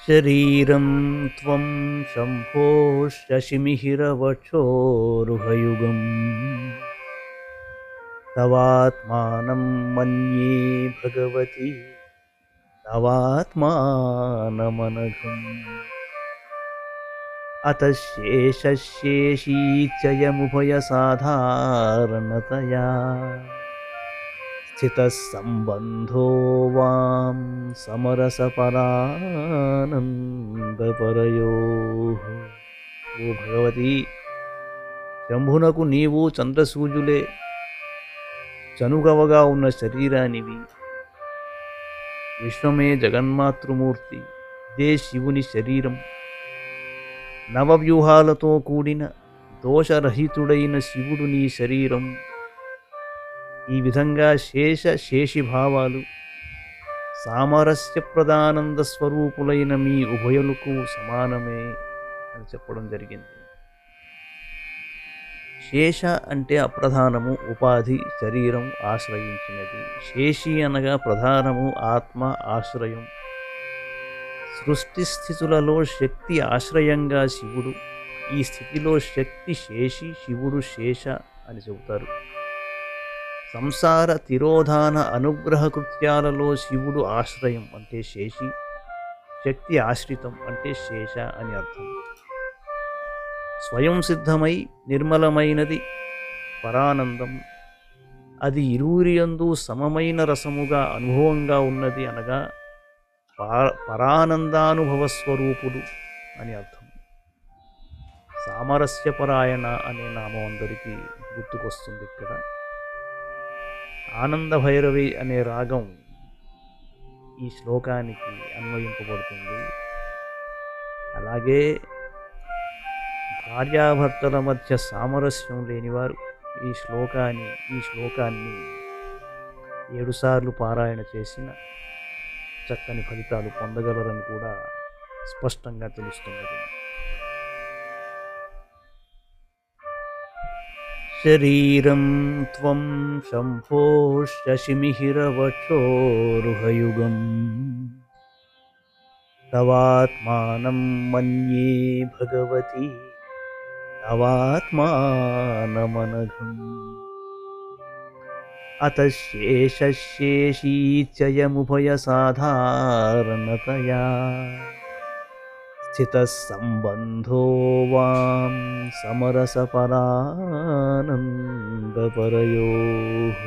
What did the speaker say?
శరీరం త్వం శంభో శశిమిహిరవక్షోరుహయుగం తవాత్మానం మన్యే భగవతి తవాత్మానమనఘం అతశేషశేషీత్యయముభయసాధారణతయా స్థితః సంబంధో వాం సమరసపరానందపరయోః. ఓ భగవతి, శంభునకు నీవు చంద్రసూర్యులే, చనుగవగా ఉన్న శరీరానివి. విశ్వమే జగన్మాతృమూర్తి, ఇదే శివుని శరీరం. నవవ్యూహాలతో కూడిన దోషరహితుడైన శివుడు నీ శరీరం. ఈ విధంగా శేషిభావాలు సామరస్యప్రదానంద స్వరూపులైన మీ ఉభయులకు సమానమే అని చెప్పడం జరిగింది. శేష అంటే అప్రధానము, ఉపాధి, శరీరం ఆశ్రయించినది. శేషి అనగా ప్రధానము, ఆత్మ ఆశ్రయం. సృష్టి స్థితులలో శక్తి ఆశ్రయంగా శివుడు. ఈ స్థితిలో శక్తి శేషి, శివుడు శేష అని చెబుతారు. సంసార తిరోధాన అనుగ్రహ కృత్యాలలో శివుడు ఆశ్రయం అంటే శేషి, శక్తి ఆశ్రితం అంటే శేష అని అర్థం. స్వయం సిద్ధమై నిర్మలమైనది పరానందం. అది ఇరువురియందు సమమైన రసముగా అనుభవంగా ఉన్నది అనగా పరానందానుభవ స్వరూపుడు అని అర్థం. సామరస్యపరాయణ అనే నామం అందరికీ గుర్తుకొస్తుంది ఇక్కడ. ఆనంద భైరవి అనే రాగం ఈ శ్లోకానికి అన్వయింపబడుతుంది. అలాగే భార్యాభర్తల మధ్య సామరస్యం లేనివారు ఈ శ్లోకాన్ని 7 సార్లు పారాయణ చేసిన చక్కని ఫలితాలు పొందగలరని కూడా స్పష్టంగా తెలుస్తున్నది. శరీరం త్వం శంభో శశిమిహిరవక్షోరుహయుగం తవాత్మానం మన్యే భగవతి తవాత్మానమనఘం అతశేషశేషీత్యయముభయసాధారణతయా స్థితః సంబంధో వాం సమరసపరానందపరయోః.